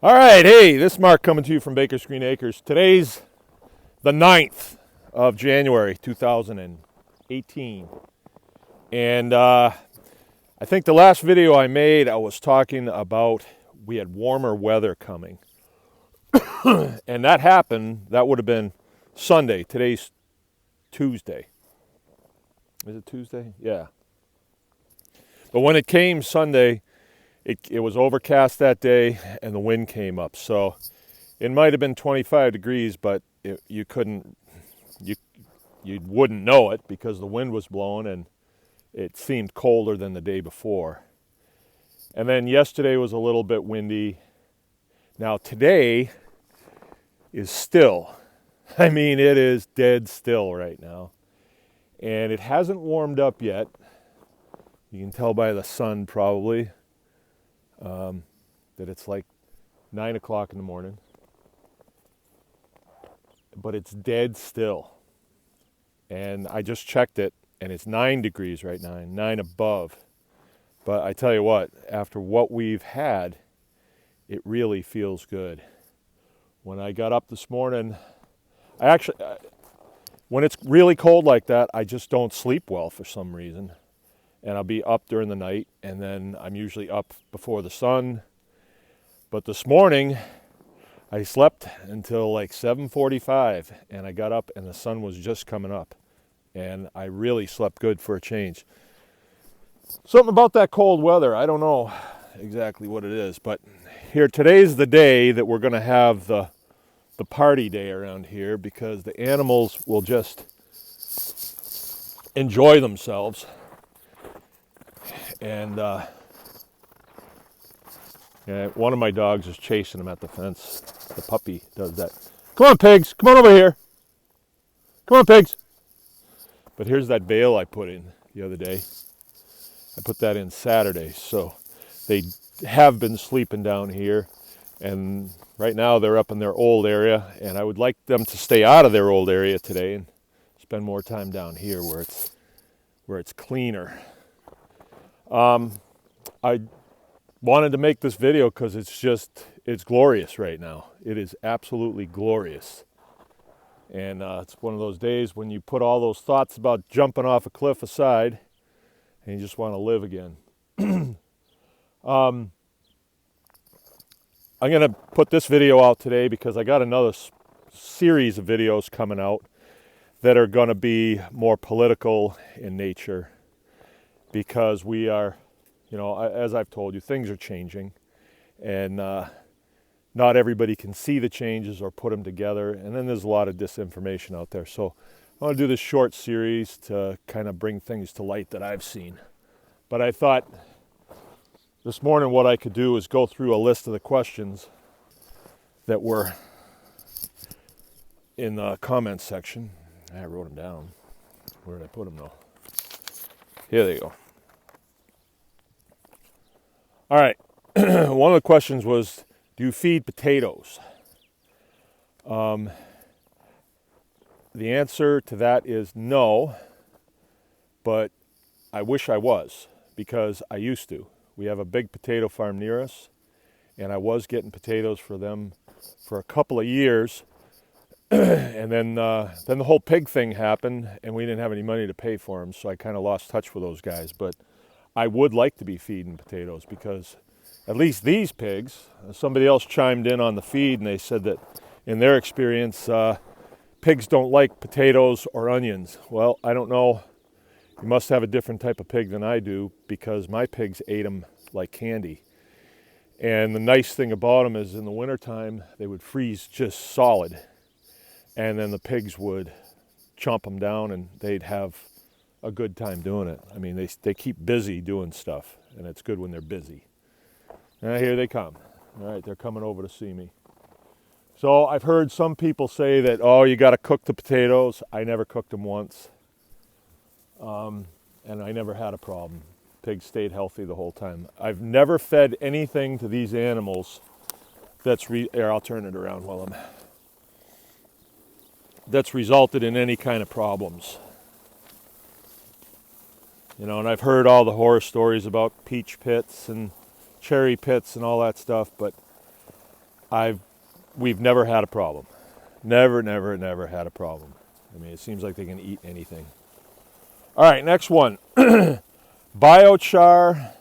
All right, hey, this is Mark coming to you from Baker's Green Acres. Today's the 9th of January, 2018. And I think the last video I made, I was talking about we had warmer weather coming. And that happened, that would have been Sunday. Today's Tuesday. Is it Tuesday? Yeah. But when it came Sunday, it was overcast that day and the wind came up. So it might have been 25 degrees, but you wouldn't know it because the wind was blowing and it seemed colder than the day before. And then yesterday was a little bit windy. Now today is still. I mean, it is dead still right now. And it hasn't warmed up yet. You can tell by the sun probably that it's like 9 o'clock in the morning. But it's dead still. And I just checked it, and it's 9 degrees right now, 9 above. But I tell you what, after what we've had, it really feels good. When I got up this morning, when it's really cold like that, I just don't sleep well for some reason. And I'll be up during the night, and then I'm usually up before the sun. But this morning, I slept until like 7:45, and I got up, and the sun was just coming up. And I really slept good for a change. Something about that cold weather, I don't know exactly what it is. But here, today's the day that we're going to have the party day around here, because the animals will just enjoy themselves. And yeah, one of my dogs is chasing them at the fence. The puppy does that. Come on, pigs. Come on over here. Come on, pigs. But here's that bale I put in the other day. I put that in Saturday. So they have been sleeping down here. And right now they're up in their old area. And I would like them to stay out of their old area today and spend more time down here where it's cleaner. I wanted to make this video because it's glorious right now. It is absolutely glorious. And it's one of those days when you put all those thoughts about jumping off a cliff aside and you just want to live again. I'm going to put this video out today because I got another series of videos coming out that are going to be more political in nature. Because we are, as I've told you, things are changing, and not everybody can see the changes or put them together, and then there's a lot of disinformation out there. So I want to do this short series to kind of bring things to light that I've seen. But I thought this morning what I could do is go through a list of the questions that were in the comments section. I wrote them down. Where did I put them though? Here they go. All right. One of the questions was, do you feed potatoes? The answer to that is no, but I wish I was, because I used to. We have a big potato farm near us, and I was getting potatoes for them for a couple of years. And then the whole pig thing happened, and we didn't have any money to pay for them, so I kind of lost touch with those guys. But I would like to be feeding potatoes, because at least these pigs, somebody else chimed in on the feed, and they said that in their experience, pigs don't like potatoes or onions. Well, I don't know. You must have a different type of pig than I do, because my pigs ate them like candy. And the nice thing about them is in the wintertime, they would freeze just solid. And then the pigs would chomp them down, and they'd have a good time doing it. I mean, they keep busy doing stuff, and it's good when they're busy. And here they come. All right, they're coming over to see me. So I've heard some people say that, oh, you got to cook the potatoes. I never cooked them once, and I never had a problem. Pigs stayed healthy the whole time. I've never fed anything to these animals here, I'll turn it around while that's resulted in any kind of problems. And I've heard all the horror stories about peach pits and cherry pits and all that stuff, but we've never had a problem. Never had a problem. I mean, it seems like they can eat anything. All right, next one. Biochar.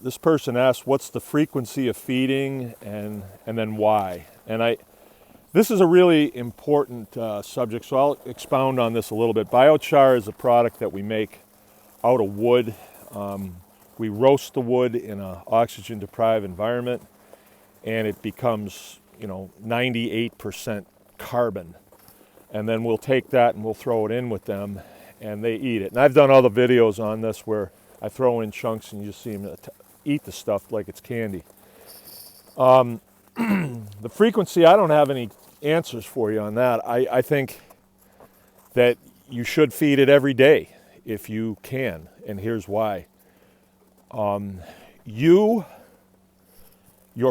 This person asked, what's the frequency of feeding and then why? And this is a really important subject, so I'll expound on this a little bit. Biochar is a product that we make out of wood. We roast the wood in an oxygen-deprived environment, and it becomes, 98% carbon. And then we'll take that and we'll throw it in with them, and they eat it. And I've done other videos on this where I throw in chunks and you just see them eat the stuff like it's candy. The frequency, I don't have any answers for you on that. I think that you should feed it every day if you can, and here's why. Your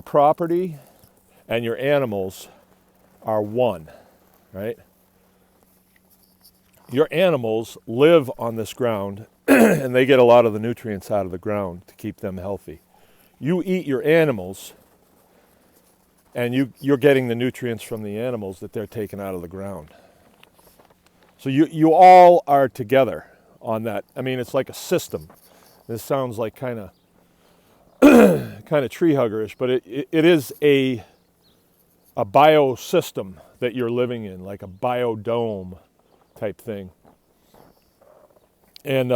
property and your animals are one, right? Your animals live on this ground and they get a lot of the nutrients out of the ground to keep them healthy. You eat your animals and you're getting the nutrients from the animals that they're taking out of the ground. So you all are together on that. I mean, it's like a system. This sounds like kind of tree huggerish, but it is a biosystem that you're living in, like a biodome type thing. And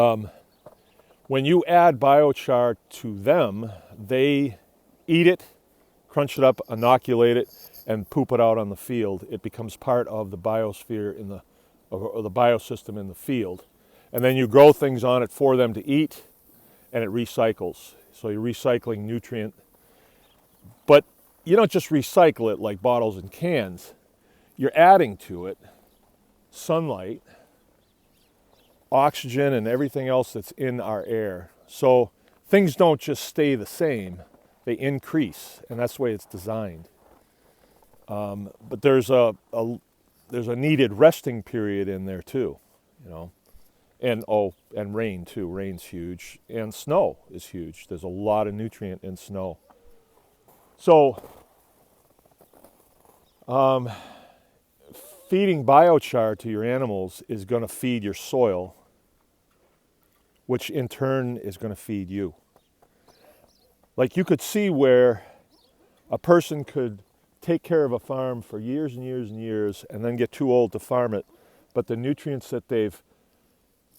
when you add biochar to them, they eat it, crunch it up, inoculate it, and poop it out on the field. It becomes part of the biosphere or the biosystem in the field. And then you grow things on it for them to eat, and it recycles. So you're recycling nutrient. But you don't just recycle it like bottles and cans. You're adding to it sunlight, oxygen, and everything else that's in our air. So things don't just stay the same, they increase, and that's the way it's designed. But there's a needed resting period in there too, and rain too. Rain's huge, and snow is huge. There's a lot of nutrient in snow. So feeding biochar to your animals is going to feed your soil, which in turn is going to feed you. Like, you could see where a person could take care of a farm for years and years and years and then get too old to farm it, but the nutrients that the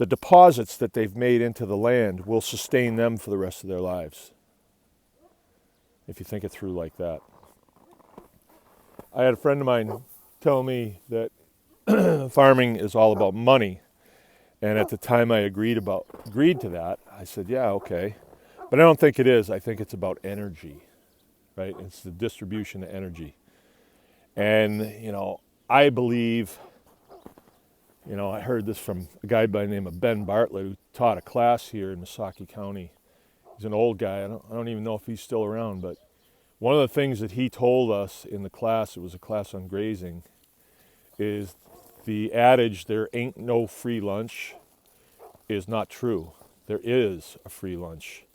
deposits that they've made into the land will sustain them for the rest of their lives, if you think it through like that. I had a friend of mine tell me that farming is all about money, and at the time I agreed to that. I said, yeah, okay, but I don't think it is. I think it's about energy, right? It's the distribution of energy. And I believe, I heard this from a guy by the name of Ben Bartlett, who taught a class here in Missaukee County. He's an old guy. I don't even know if he's still around, but one of the things that he told us in the class, it was a class on grazing, is the adage, there ain't no free lunch, is not true. There is a free lunch.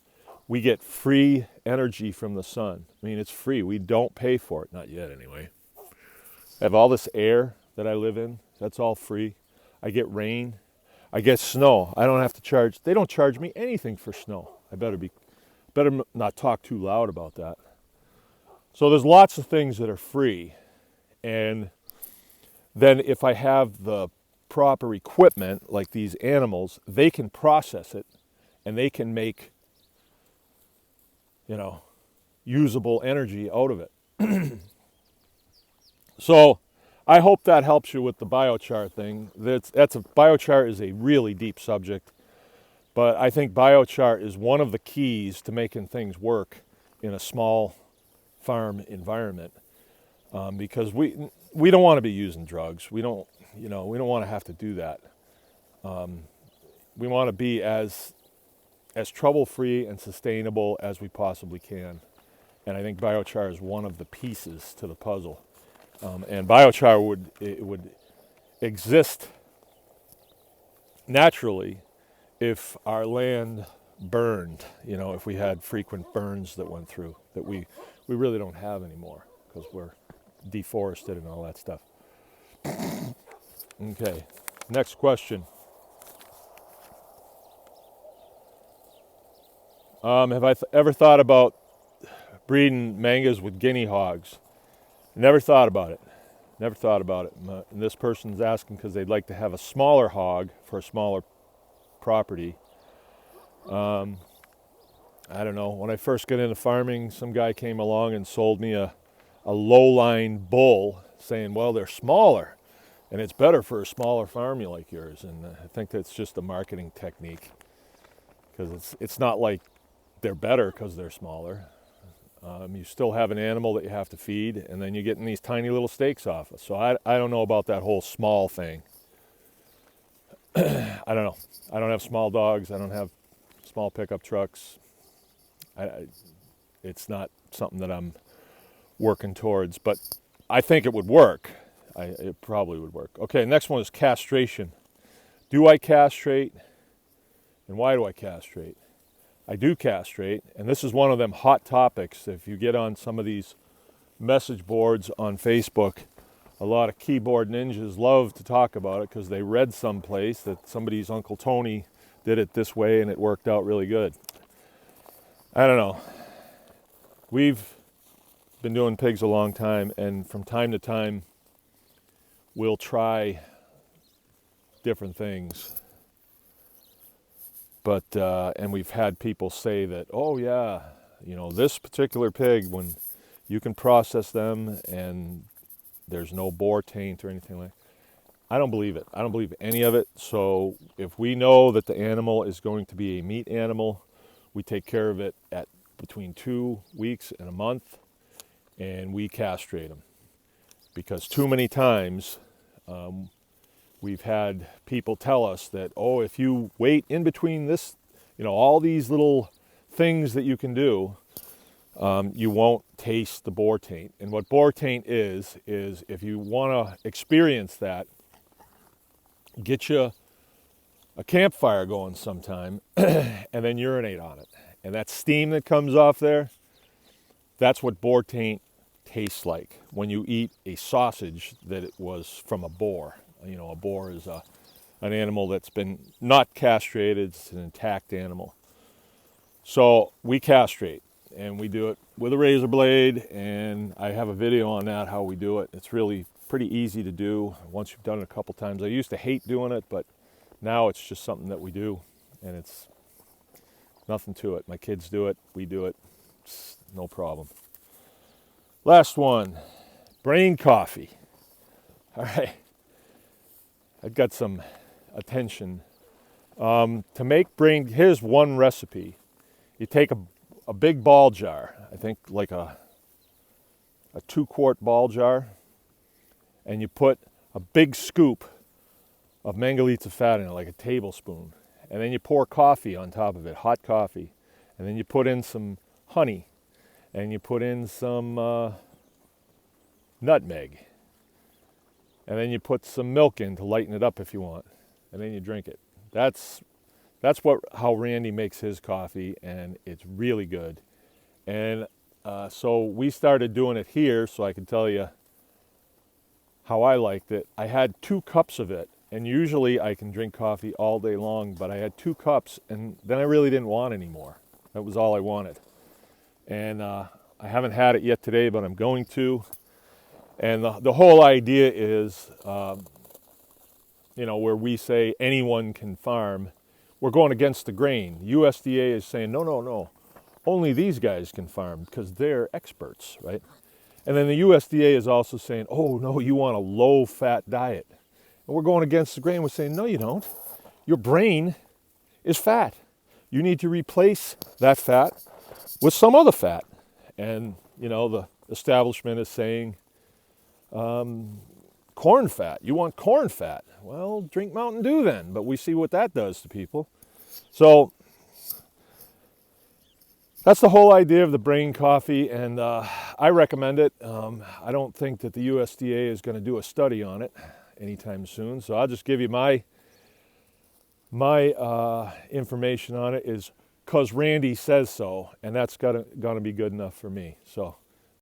We get free energy from the sun. I mean, it's free. We don't pay for it. Not yet, anyway. I have all this air that I live in. That's all free. I get rain. I get snow. I don't have to charge. They don't charge me anything for snow. I better not talk too loud about that. So there's lots of things that are free. And then if I have the proper equipment, like these animals, they can process it and they can make, usable energy out of it. So I hope that helps you with the biochar thing. Biochar is a really deep subject, but I think biochar is one of the keys to making things work in a small farm environment, because we don't want to be using drugs. We don't want to have to do that. We want to be as trouble-free and sustainable as we possibly can. And I think biochar is one of the pieces to the puzzle. And biochar would exist naturally if our land burned, if we had frequent burns that went through, that we we really don't have anymore because we're deforested and all that stuff. Okay, next question. Have I ever thought about breeding mangas with guinea hogs? Never thought about it. Never thought about it. And this person's asking because they'd like to have a smaller hog for a smaller property. I don't know. When I first got into farming, some guy came along and sold me a low-line bull, saying, well, they're smaller, and it's better for a smaller farm like yours. And I think that's just a marketing technique, because it's not like they're better because they're smaller. You still have an animal that you have to feed, and then you're getting these tiny little steaks off it. So I don't know about that whole small thing. I don't know. I don't have small dogs. I don't have small pickup trucks. It's not something that I'm working towards, but I think it would work. It probably would work. Okay, next one is castration. Do I castrate, and why do I castrate? I do castrate, and this is one of them hot topics. If you get on some of these message boards on Facebook, a lot of keyboard ninjas love to talk about it because they read someplace that somebody's Uncle Tony did it this way and it worked out really good. I don't know. We've been doing pigs a long time, and from time to time we'll try different things. But and we've had people say that, oh yeah, you know, this particular pig, when you can process them and there's no boar taint or anything like that. I don't believe it. I don't believe any of it. So if we know that the animal is going to be a meat animal, we take care of it at between 2 weeks and a month, and we castrate them. Because too many times we've had people tell us that, oh, if you wait in between this, you know, all these little things that you can do, you won't taste the boar taint. And what boar taint is if you want to experience that, get you a campfire going sometime and then urinate on it. And that steam that comes off there, that's what boar taint tastes like when you eat a sausage that it was from a boar. You know, a boar is an animal that's been not castrated. It's an intact animal. So we castrate, and we do it with a razor blade, and I have a video on that, how we do it. It's really pretty easy to do once you've done it a couple times. I used to hate doing it, but now it's just something that we do, and it's nothing to it. My kids do it, we do it, it's no problem. Last one, brain coffee. All right, I've got some attention. To make brain, here's one recipe. You take a big ball jar, I think like a 2-quart ball jar, and you put a big scoop of Mangalitsa fat in it, like a tablespoon. And then you pour coffee on top of it, hot coffee. And then you put in some honey, and you put in some nutmeg. And then you put some milk in to lighten it up if you want. And then you drink it. That's how Randy makes his coffee, and it's really good. And so we started doing it here, so I can tell you how I liked it. I had 2 cups of it, and usually I can drink coffee all day long, but I had 2 cups, and then I really didn't want any more. That was all I wanted. And I haven't had it yet today, but I'm going to. And the whole idea is, you know, where we say anyone can farm, we're going against the grain. USDA is saying, no, only these guys can farm because they're experts, right? And then the USDA is also saying, oh, no, you want a low-fat diet. And we're going against the grain. We're saying, no, you don't. Your brain is fat. You need to replace that fat with some other fat. And, you know, the establishment is saying corn fat. You want corn fat. Well, drink Mountain Dew then. But we see what that does to people. So that's the whole idea of the brain coffee, and I recommend it. I don't think that the USDA is going to do a study on it anytime soon, so I'll just give you my information on it is because Randy says so, and that's going to be good enough for me. So